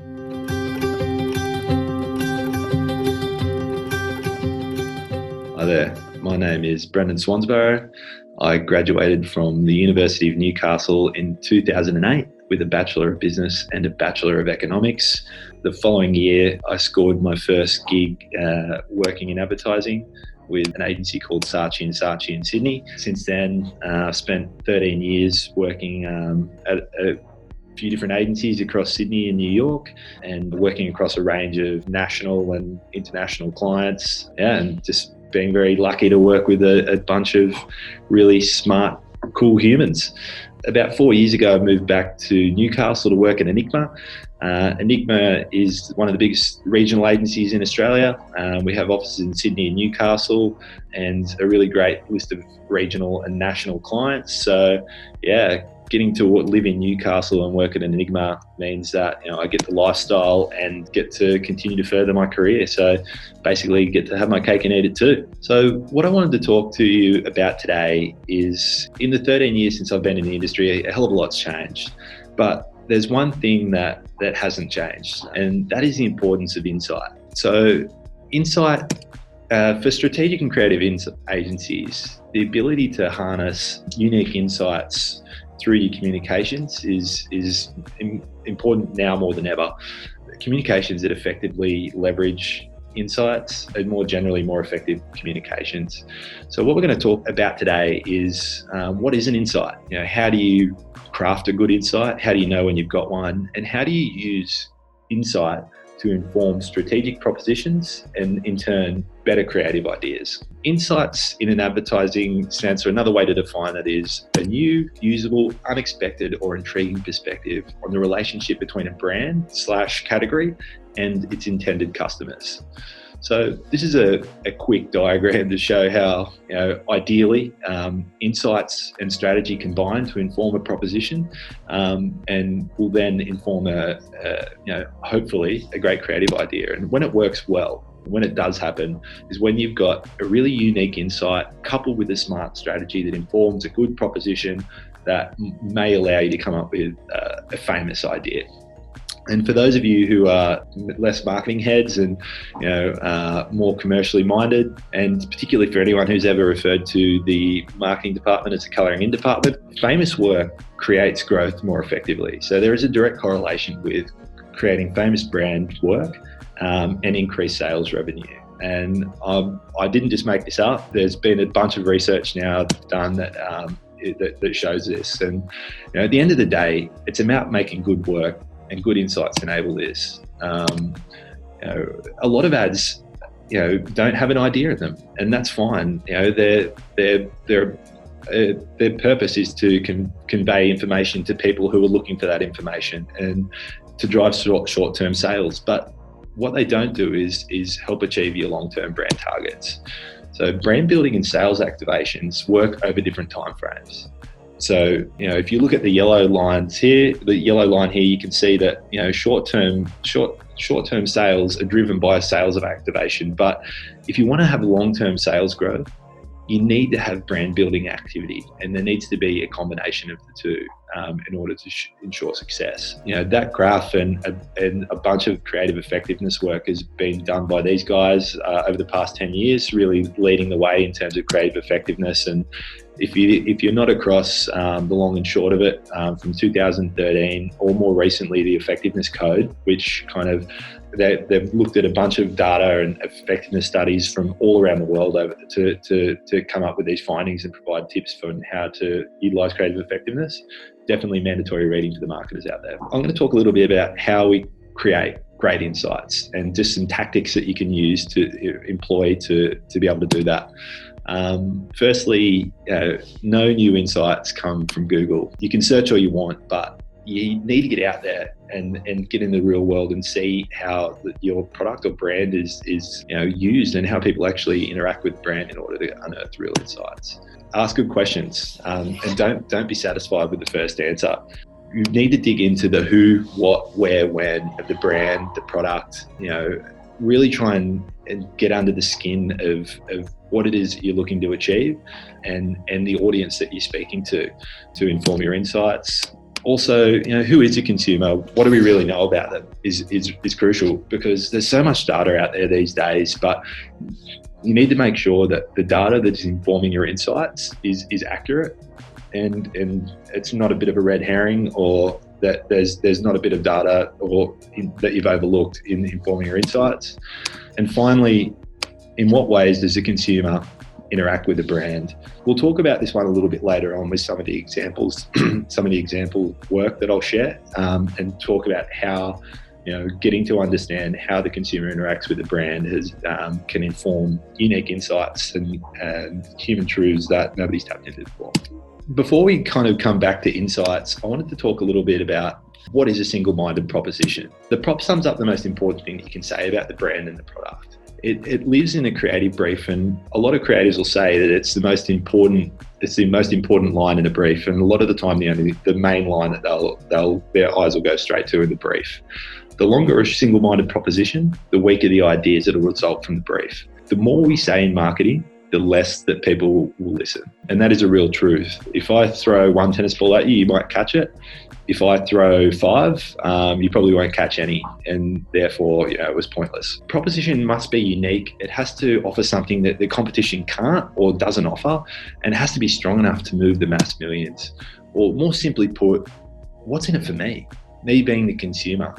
Hi there, my name is Brendan Swansborough. I graduated from the University of Newcastle in 2008 with a Bachelor of Business and a Bachelor of Economics. The following year, I scored my first gig working in advertising with an agency called Saatchi & Saatchi in Sydney. Since then, I've spent 13 years working at a few different agencies across Sydney and New York, and working across a range of national and international clients. And just being very lucky to work with a bunch of really smart, cool humans. About 4 years ago, I moved back to Newcastle to work at Enigma. Enigma is one of the biggest regional agencies in Australia. We have offices in Sydney and Newcastle, and a really great list of regional and national clients. So yeah, getting to live in Newcastle and work at Enigma means that I get the lifestyle and get to continue to further my career. So basically get to have my cake and eat it too. So what I wanted to talk to you about today is, in the 13 years since I've been in the industry, a hell of a lot's changed. But there's one thing that hasn't changed, and that is the importance of insight. So insight, for strategic and creative agencies, the ability to harness unique insights through your communications is important now more than ever. Communications that effectively leverage insights and more generally more effective communications. So what we're going to talk about today is what is an insight? How do you craft a good insight? How do you know when you've got one? And how do you use insight to inform strategic propositions and, in turn, better creative ideas? Insights in an advertising sense, or another way to define it, is a new, usable, unexpected or intriguing perspective on the relationship between a brand/category and its intended customers. So this is a quick diagram to show how, ideally, insights and strategy combine to inform a proposition, and will then inform hopefully a great creative idea. And when it works well, when it does happen, is when you've got a really unique insight coupled with a smart strategy that informs a good proposition that may allow you to come up with a famous idea. And for those of you who are less marketing heads and more commercially minded, and particularly for anyone who's ever referred to the marketing department as a colouring in department, famous work creates growth more effectively. So there is a direct correlation with creating famous brand work and increased sales revenue. And I didn't just make this up. There's been a bunch of research now done that shows this. And at the end of the day, it's about making good work, and good insights enable this. A lot of ads, don't have an idea of them, and that's fine. Their purpose is to convey information to people who are looking for that information and to drive short-term sales. But what they don't do is help achieve your long-term brand targets. So brand building and sales activations work over different timeframes. So, if you look at the yellow line here, you can see that, short-term sales are driven by sales of activation. But if you want to have long-term sales growth, you need to have brand building activity, and there needs to be a combination of the two in order to ensure success. That graph and a bunch of creative effectiveness work has been done by these guys over the past 10 years, really leading the way in terms of creative effectiveness. And if you're not across the long and short of it, from 2013 or more recently, the effectiveness code, which they've looked at a bunch of data and effectiveness studies from all around the world to come up with these findings and provide tips for how to utilize creative effectiveness. Definitely mandatory reading for the marketers out there. I'm going to talk a little bit about how we create great insights and just some tactics that you can use to employ to be able to do that. Firstly, no new insights come from Google. You can search all you want, but you need to get out there and get in the real world and see how your product or brand is used, and how people actually interact with brand in order to unearth real insights. Ask good questions, and don't be satisfied with the first answer. You need to dig into the who, what, where, when of the brand, the product. Really try and get under the skin of what it is you're looking to achieve, and the audience that you're speaking to inform your insights. Also, who is the consumer? What do we really know about them is crucial, because there's so much data out there these days, but you need to make sure that the data that is informing your insights is accurate, and it's not a bit of a red herring, or that there's not a bit of data that you've overlooked in informing your insights. And finally, in what ways does the consumer interact with the brand? We'll talk about this one a little bit later on with some of the examples, some of the example work that I'll share, and talk about how getting to understand how the consumer interacts with the brand can inform unique insights and human truths that nobody's tapped into before. Before we kind of come back to insights, I wanted to talk a little bit about what is a single-minded proposition. The prop sums up the most important thing that you can say about the brand and the product. It lives in a creative brief, and a lot of creatives will say that it's the most important line in a brief, and a lot of the time the main line that their eyes will go straight to in the brief. The longer a single-minded proposition, the weaker the ideas that will result from the brief. The more we say in marketing, the less that people will listen. And that is a real truth. If I throw one tennis ball at you, you might catch it. If I throw 5, you probably won't catch any, and therefore, it was pointless. Proposition must be unique. It has to offer something that the competition can't or doesn't offer, and it has to be strong enough to move the mass millions. Or more simply put, what's in it for me? Me being the consumer.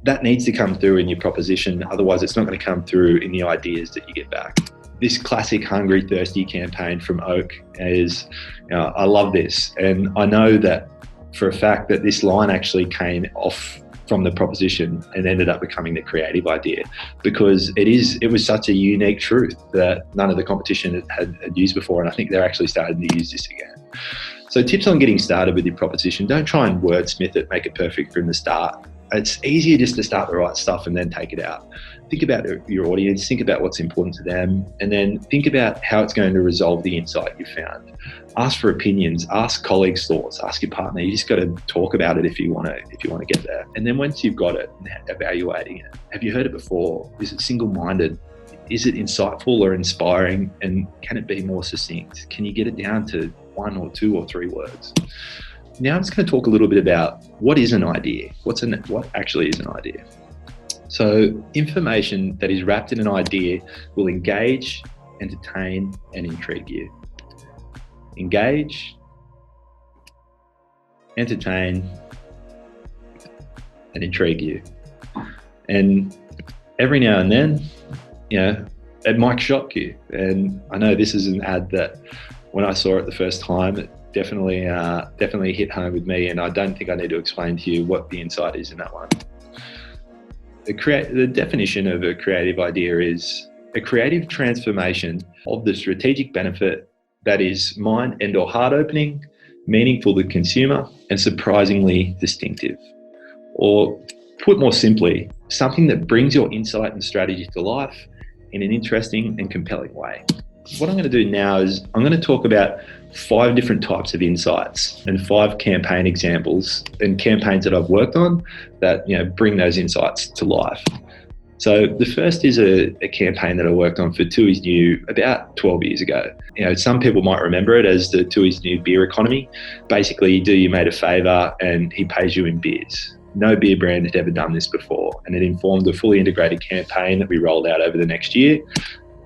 That needs to come through in your proposition. Otherwise, it's not going to come through in the ideas that you get back. This classic Hungry Thirsty campaign from Oak is, I love this. And I know that for a fact that this line actually came off from the proposition and ended up becoming the creative idea, because it was such a unique truth that none of the competition had used before. And I think they're actually starting to use this again. So tips on getting started with your proposition: don't try and wordsmith it, make it perfect from the start. It's easier just to start the right stuff and then take it out. Think about your audience, think about what's important to them, and then think about how it's going to resolve the insight you found. Ask for opinions, ask colleagues' thoughts, ask your partner. You just got to talk about it if you want to get there. And then once you've got it, evaluating it. Have you heard it before? Is it single-minded? Is it insightful or inspiring? And can it be more succinct? Can you get it down to 1 or 2 or 3 words? Now I'm just going to talk a little bit about what is an idea. What actually is an idea? So information that is wrapped in an idea will engage, entertain, and intrigue you. Engage, entertain, and intrigue you. And every now and then, it might shock you. And I know this is an ad that when I saw it the first time, it definitely hit home with me, and I don't think I need to explain to you what the insight is in that one. The definition of a creative idea is a creative transformation of the strategic benefit that is mind and or heart opening, meaningful to the consumer, and surprisingly distinctive. Or put more simply, something that brings your insight and strategy to life in an interesting and compelling way. What I'm going to do now is I'm going to talk about 5 different types of insights and 5 campaign examples and campaigns that I've worked on that bring those insights to life. So the first is a campaign that I worked on for Tooheys New about 12 years ago. Some people might remember it as the Tooheys New beer economy. Basically, you do your mate a favour and he pays you in beers. No beer brand had ever done this before, and it informed a fully integrated campaign that we rolled out over the next year,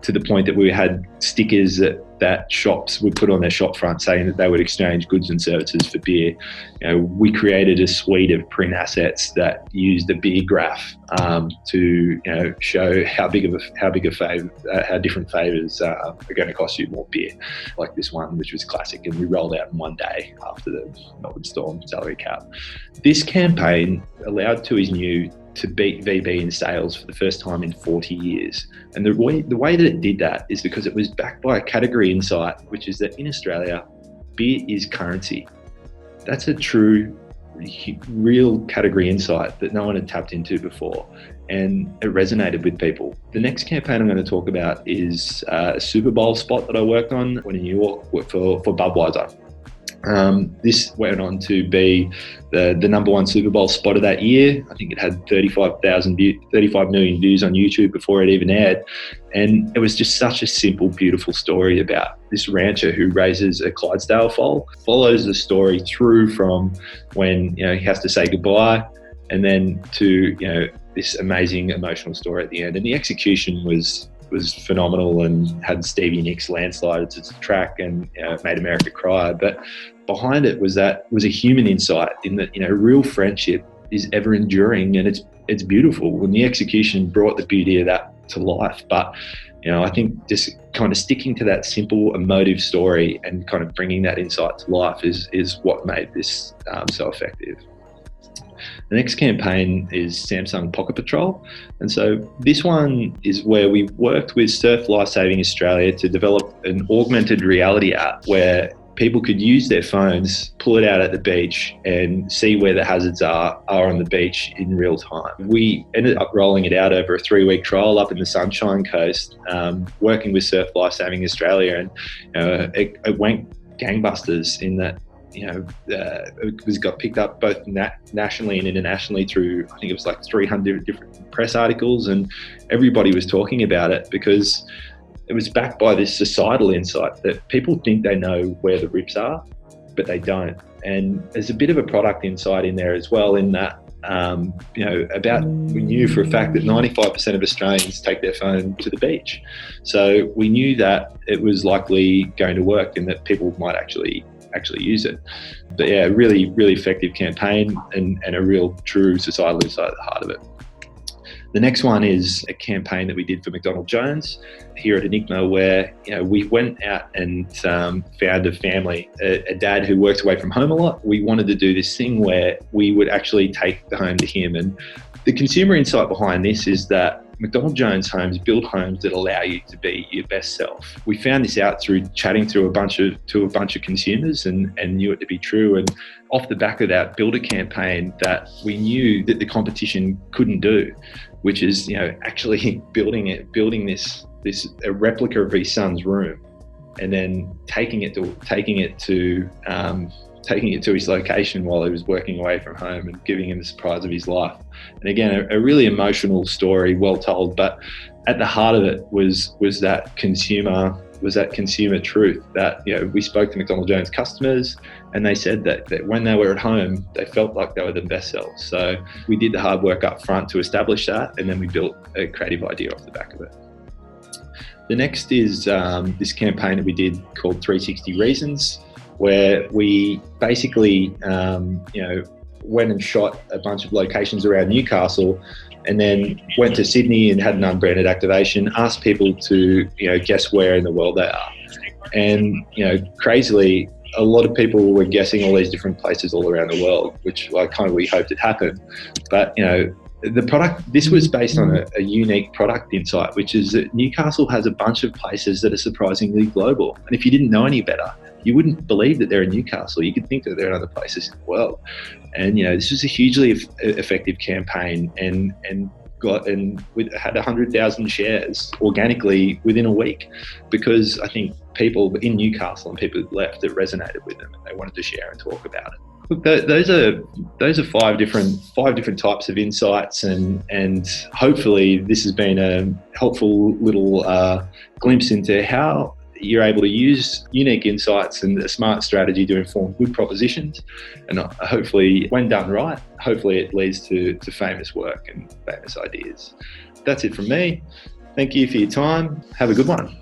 to the point that we had stickers that shops would put on their shop front saying that they would exchange goods and services for beer. We created a suite of print assets that used a beer graph to show how different favours are going to cost you more beer, like this one, which was classic, and we rolled out in one day after the Melbourne Storm salary cap. This campaign allowed Tooheys New to beat VB in sales for the first time in 40 years. And the way that it did that is because it was backed by a category insight, which is that in Australia, beer is currency. That's a true, real category insight that no one had tapped into before, and it resonated with people. The next campaign I'm going to talk about is a Super Bowl spot that I worked on when in New York for Budweiser. This went on to be the number one Super Bowl spotter that year. I think it had 35 million views on YouTube before it even aired. And it was just such a simple, beautiful story about this rancher who raises a Clydesdale foal, follows the story through from when he has to say goodbye, and then to this amazing emotional story at the end. And the execution was phenomenal and had Stevie Nicks landslide to the track and made America cry. But behind it was a human insight in that real friendship is ever enduring, and it's beautiful. And the execution brought the beauty of that to life. But I think just kind of sticking to that simple emotive story and kind of bringing that insight to life is what made this so effective. The next campaign is Samsung Pocket Patrol. And so this one is where we worked with Surf Lifesaving Australia to develop an augmented reality app where people could use their phones, pull it out at the beach and see where the hazards are on the beach in real time. We ended up rolling it out over a 3-week trial up in the Sunshine Coast, working with Surf Lifesaving Australia, and it went gangbusters in that it got picked up both nationally and internationally through, I think it was like 300 different press articles, and everybody was talking about it because it was backed by this societal insight that people think they know where the rips are, but they don't. And there's a bit of a product insight in there as well, in that we knew for a fact that 95% of Australians take their phone to the beach. So we knew that it was likely going to work and that people might actually use it. But yeah, really, really effective campaign and a real true societal insight at the heart of it. The next one is a campaign that we did for McDonald Jones here at Enigma, where we went out and found a family, a dad who works away from home a lot. We wanted to do this thing where we would actually take the home to him. And the consumer insight behind this is that McDonald Jones homes build homes that allow you to be your best self. We found this out through chatting to a bunch of consumers and knew it to be true. And off the back of that, built a campaign that we knew that the competition couldn't do, which is actually building a replica of his son's room, and then taking it to his location while he was working away from home and giving him the surprise of his life. And again, a really emotional story, well told, but at the heart of it was that consumer truth that we spoke to McDonald Jones customers, and they said that when they were at home, they felt like they were the best selves. So we did the hard work up front to establish that, and then we built a creative idea off the back of it. The next is this campaign that we did called 360 Reasons, where we basically went and shot a bunch of locations around Newcastle, and then went to Sydney and had an unbranded activation, asked people to guess where in the world they are. And crazily, a lot of people were guessing all these different places all around the world, which we hoped would happen. But the product, this was based on a unique product insight, which is that Newcastle has a bunch of places that are surprisingly global. And if you didn't know any better, you wouldn't believe that they're in Newcastle. You could think that they're in other places in the world. And this was a hugely effective campaign, and had 100,000 shares organically within a week, because I think people in Newcastle and people left, it resonated with them and they wanted to share and talk about it. Look, those are five different types of insights, and hopefully this has been a helpful little glimpse into how you're able to use unique insights and a smart strategy to inform good propositions. And hopefully, when done right, hopefully it leads to famous work and famous ideas. That's it from me. Thank you for your time. Have a good one.